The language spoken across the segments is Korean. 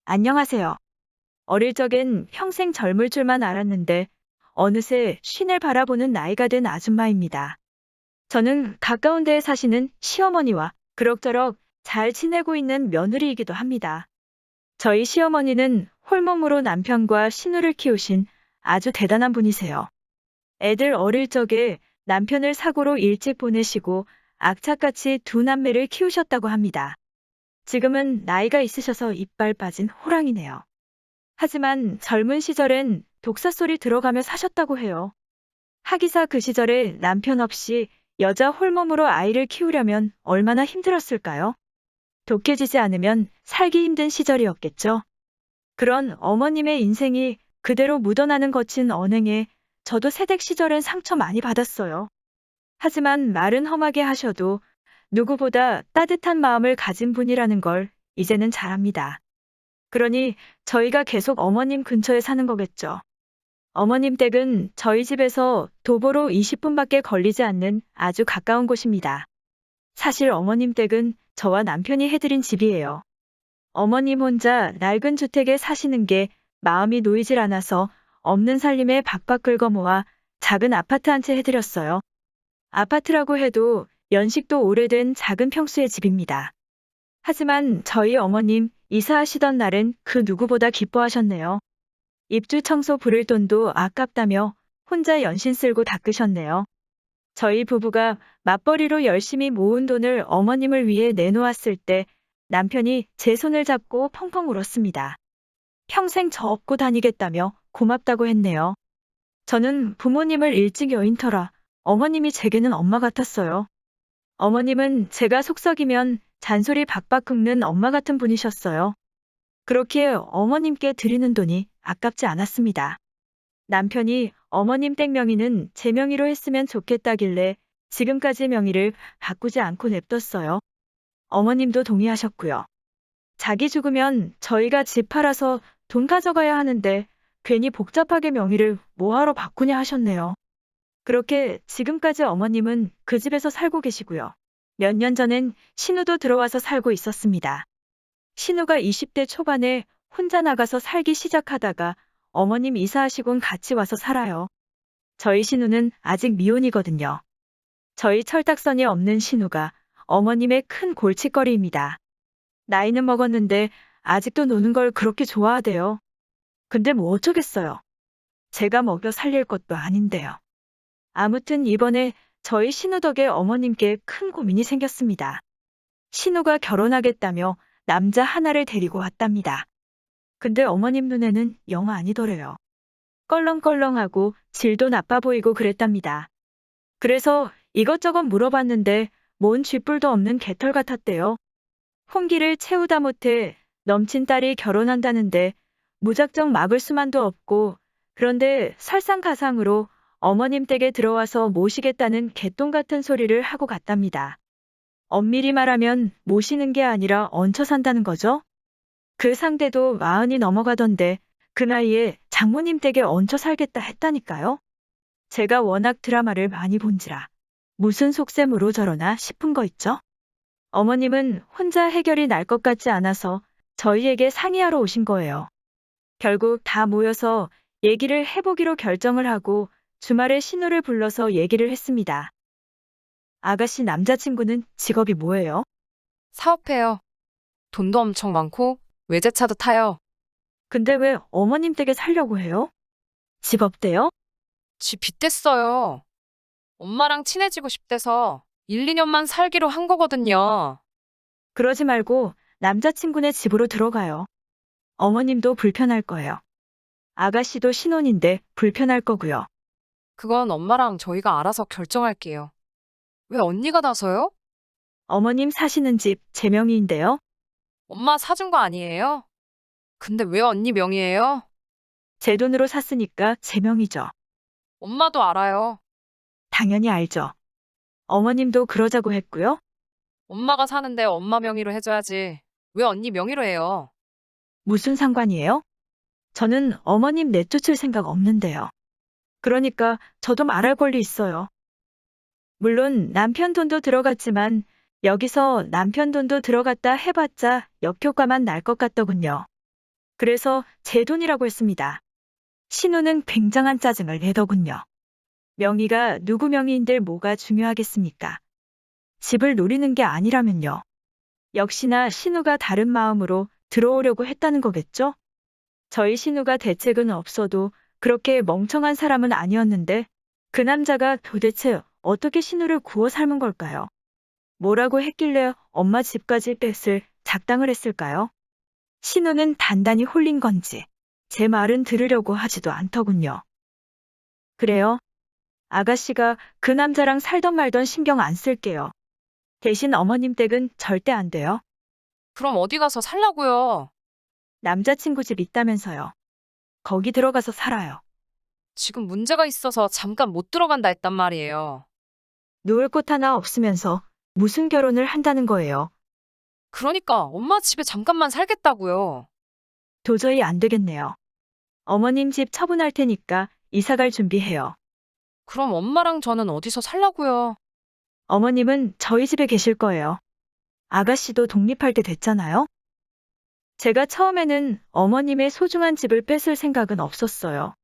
안녕하세요. 어릴 적엔 평생 젊을 줄만 알았는데 어느새 쉰을 바라보는 나이가 된 아줌마입니다. 저는 가까운 데에 사시는 시어머니와 그럭저럭 잘 지내고 있는 며느리이기도 합니다. 저희 시어머니는 홀몸으로 남편과 신우를 키우신 아주 대단한 분이세요. 애들 어릴 적에 남편을 사고로 일찍 보내시고 악착같이 두 남매를 키우셨다고 합니다. 지금은 나이가 있으셔서 이빨 빠진 호랑이네요. 하지만 젊은 시절엔 독사 소리 들어가며 사셨다고 해요. 하기사 그 시절에 남편 없이 여자 홀몸으로 아이를 키우려면 얼마나 힘들었을까요? 독해지지 않으면 살기 힘든 시절이었겠죠. 그런 어머님의 인생이 그대로 묻어나는 거친 언행에 저도 새댁 시절엔 상처 많이 받았어요. 하지만 말은 험하게 하셔도 누구보다 따뜻한 마음을 가진 분이라는 걸 이제는 잘 압니다. 그러니 저희가 계속 어머님 근처에 사는 거겠죠. 어머님 댁은 저희 집에서 도보로 20분밖에 걸리지 않는 아주 가까운 곳입니다. 사실 어머님 댁은 저와 남편이 해드린 집이에요. 어머님 혼자 낡은 주택에 사시는 게 마음이 놓이질 않아서 없는 살림에 박박 긁어 모아 작은 아파트 한 채 해드렸어요. 아파트라고 해도 연식도 오래된 작은 평수의 집입니다. 하지만 저희 어머님 이사하시던 날은 그 누구보다 기뻐하셨네요. 입주 청소 부를 돈도 아깝다며 혼자 연신 쓸고 닦으셨네요. 저희 부부가 맞벌이로 열심히 모은 돈을 어머님을 위해 내놓았을 때 남편이 제 손을 잡고 펑펑 울었습니다. 평생 저 업고 다니겠다며 고맙다고 했네요. 저는 부모님을 일찍 여인 터라 어머님이 제게는 엄마 같았어요. 어머님은 제가 속썩이면 잔소리 박박 긁는 엄마 같은 분이셨어요. 그렇게 어머님께 드리는 돈이 아깝지 않았습니다. 남편이 어머님 댁 명의는 제 명의로 했으면 좋겠다길래 지금까지 명의를 바꾸지 않고 냅뒀어요. 어머님도 동의하셨고요. 자기 죽으면 저희가 집 팔아서 돈 가져가야 하는데 괜히 복잡하게 명의를 뭐하러 바꾸냐 하셨네요. 그렇게 지금까지 어머님은 그 집에서 살고 계시고요. 몇 년 전엔 신우도 들어와서 살고 있었습니다. 신우가 20대 초반에 혼자 나가서 살기 시작하다가 어머님 이사하시곤 같이 와서 살아요. 저희 신우는 아직 미혼이거든요. 저희 철딱선이 없는 신우가 어머님의 큰 골칫거리입니다. 나이는 먹었는데 아직도 노는 걸 그렇게 좋아하대요. 근데 뭐 어쩌겠어요. 제가 먹여 살릴 것도 아닌데요. 아무튼 이번에 저희 신우 덕에 어머님께 큰 고민이 생겼습니다. 신우가 결혼하겠다며 남자 하나를 데리고 왔답니다. 근데 어머님 눈에는 영 아니더래요. 껄렁껄렁하고 질도 나빠 보이고 그랬답니다. 그래서 이것저것 물어봤는데 뭔 쥐뿔도 없는 개털 같았대요. 홍기를 채우다 못해 넘친 딸이 결혼한다는데 무작정 막을 수만도 없고, 그런데 설상가상으로 어머님 댁에 들어와서 모시겠다는 개똥 같은 소리를 하고 갔답니다. 엄밀히 말하면 모시는 게 아니라 얹혀 산다는 거죠. 그 상대도 40이 넘어가던데 그 나이에 장모님 댁에 얹혀 살겠다 했다니까요. 제가 워낙 드라마를 많이 본지라 무슨 속셈으로 저러나 싶은 거 있죠? 어머님은 혼자 해결이 날 것 같지 않아서 저희에게 상의하러 오신 거예요. 결국 다 모여서 얘기를 해보기로 결정을 하고 주말에 신우를 불러서 얘기를 했습니다. 아가씨 남자친구는 직업이 뭐예요? 사업해요. 돈도 엄청 많고 외제차도 타요. 근데 왜 어머님 댁에 살려고 해요? 집 없대요? 지 빚댔어요. 엄마랑 친해지고 싶대서 1, 2년만 살기로 한 거거든요. 그러지 말고 남자친구네 집으로 들어가요. 어머님도 불편할 거예요. 아가씨도 신혼인데 불편할 거고요. 그건 엄마랑 저희가 알아서 결정할게요. 왜 언니가 나서요? 어머님 사시는 집 제 명의인데요. 엄마 사준 거 아니에요? 근데 왜 언니 명의예요? 제 돈으로 샀으니까 제 명의죠. 엄마도 알아요. 당연히 알죠. 어머님도 그러자고 했고요. 엄마가 사는데 엄마 명의로 해줘야지. 왜 언니 명의로 해요? 무슨 상관이에요? 저는 어머님 내쫓을 생각 없는데요. 그러니까 저도 말할 권리 있어요. 물론 남편 돈도 들어갔지만 여기서 남편 돈도 들어갔다 해봤자 역효과만 날 것 같더군요. 그래서 제 돈이라고 했습니다. 신우는 굉장한 짜증을 내더군요. 명의가 누구 명의인들 뭐가 중요하겠습니까? 집을 노리는 게 아니라면요. 역시나 신우가 다른 마음으로 들어오려고 했다는 거겠죠? 저희 신우가 대책은 없어도 그렇게 멍청한 사람은 아니었는데 그 남자가 도대체 어떻게 신우를 구워 삶은 걸까요? 뭐라고 했길래 엄마 집까지 뺏을 작당을 했을까요? 신우는 단단히 홀린 건지 제 말은 들으려고 하지도 않더군요. 그래요. 아가씨가 그 남자랑 살던 말던 신경 안 쓸게요. 대신 어머님 댁은 절대 안 돼요. 그럼 어디 가서 살라고요? 남자친구 집 있다면서요. 거기 들어가서 살아요. 지금 문제가 있어서 잠깐 못 들어간다 했단 말이에요. 누울 곳 하나 없으면서 무슨 결혼을 한다는 거예요. 그러니까 엄마 집에 잠깐만 살겠다고요. 도저히 안 되겠네요. 어머님 집 처분할 테니까 이사갈 준비해요. 그럼 엄마랑 저는 어디서 살라고요? 어머님은 저희 집에 계실 거예요. 아가씨도 독립할 때 됐잖아요. 제가 처음에는 어머님의 소중한 집을 뺏을 생각은 없었어요.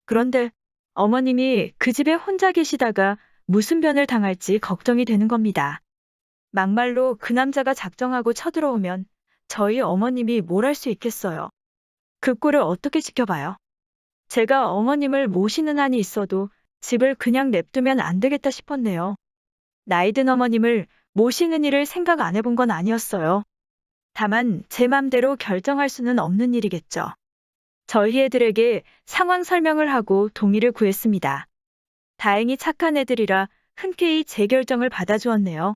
그런데 어머님이 그 집에 혼자 계시다가 무슨 변을 당할지 걱정이 되는 겁니다. 막말로 그 남자가 작정하고 쳐들어오면 저희 어머님이 뭘 할 수 있겠어요. 그 꼴을 어떻게 지켜봐요? 제가 어머님을 모시는 한이 있어도 집을 그냥 냅두면 안 되겠다 싶었네요. 나이든 어머님을 모시는 일을 생각 안 해본 건 아니었어요. 다만 제 맘대로 결정할 수는 없는 일이겠죠. 저희 애들에게 상황 설명을 하고 동의를 구했습니다. 다행히 착한 애들이라 흔쾌히 제 결정을 받아주었네요.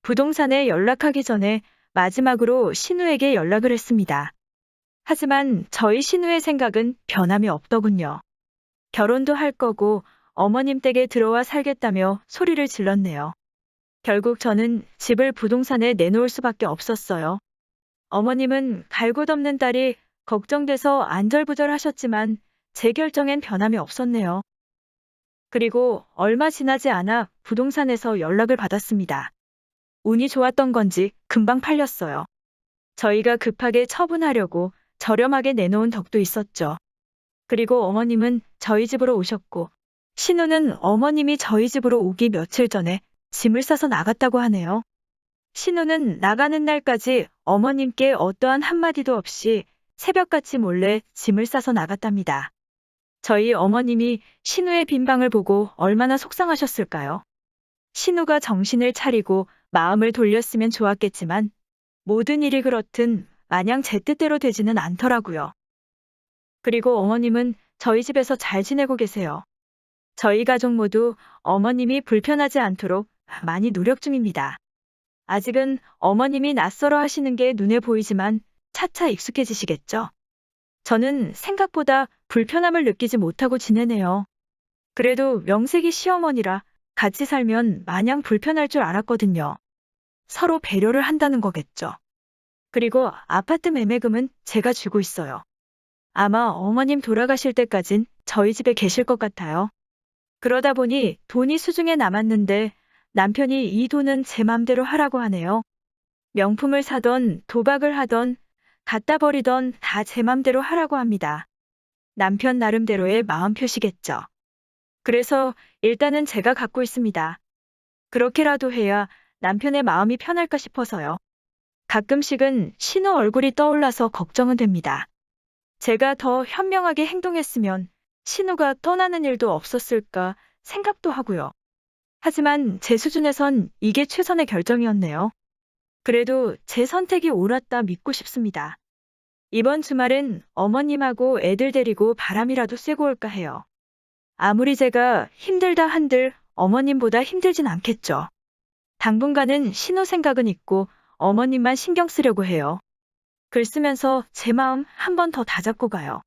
부동산에 연락하기 전에 마지막으로 신우에게 연락을 했습니다. 하지만 저희 신우의 생각은 변함이 없더군요. 결혼도 할 거고 어머님 댁에 들어와 살겠다며 소리를 질렀네요. 결국 저는 집을 부동산에 내놓을 수밖에 없었어요. 어머님은 갈고 덮는 딸이 걱정돼서 안절부절하셨지만 제 결정엔 변함이 없었네요. 그리고 얼마 지나지 않아 부동산에서 연락을 받았습니다. 운이 좋았던 건지 금방 팔렸어요. 저희가 급하게 처분하려고 저렴하게 내놓은 덕도 있었죠. 그리고 어머님은 저희 집으로 오셨고, 신우는 어머님이 저희 집으로 오기 며칠 전에 짐을 싸서 나갔다고 하네요. 신우는 나가는 날까지 어머님께 어떠한 한마디도 없이 새벽같이 몰래 짐을 싸서 나갔답니다. 저희 어머님이 신우의 빈 방을 보고 얼마나 속상하셨을까요? 신우가 정신을 차리고 마음을 돌렸으면 좋았겠지만 모든 일이 그렇든 마냥 제 뜻대로 되지는 않더라고요. 그리고 어머님은 저희 집에서 잘 지내고 계세요. 저희 가족 모두 어머님이 불편하지 않도록 많이 노력 중입니다. 아직은 어머님이 낯설어 하시는 게 눈에 보이지만 차차 익숙해지시겠죠? 저는 생각보다 불편함을 느끼지 못하고 지내네요. 그래도 명색이 시어머니라 같이 살면 마냥 불편할 줄 알았거든요. 서로 배려를 한다는 거겠죠. 그리고 아파트 매매금은 제가 주고 있어요. 아마 어머님 돌아가실 때까진 저희 집에 계실 것 같아요. 그러다 보니 돈이 수중에 남았는데 남편이 이 돈은 제 맘대로 하라고 하네요. 명품을 사던 도박을 하던 갖다 버리던 다 제 맘대로 하라고 합니다. 남편 나름대로의 마음 표시겠죠. 그래서 일단은 제가 갖고 있습니다. 그렇게라도 해야 남편의 마음이 편할까 싶어서요. 가끔씩은 신우 얼굴이 떠올라서 걱정은 됩니다. 제가 더 현명하게 행동했으면 신우가 떠나는 일도 없었을까 생각도 하고요. 하지만 제 수준에선 이게 최선의 결정이었네요. 그래도 제 선택이 옳았다 믿고 싶습니다. 이번 주말엔 어머님하고 애들 데리고 바람이라도 쐬고 올까 해요. 아무리 제가 힘들다 한들 어머님보다 힘들진 않겠죠. 당분간은 신우 생각은 있고 어머님만 신경 쓰려고 해요. 글 쓰면서 제 마음 한 번 더 다잡고 가요.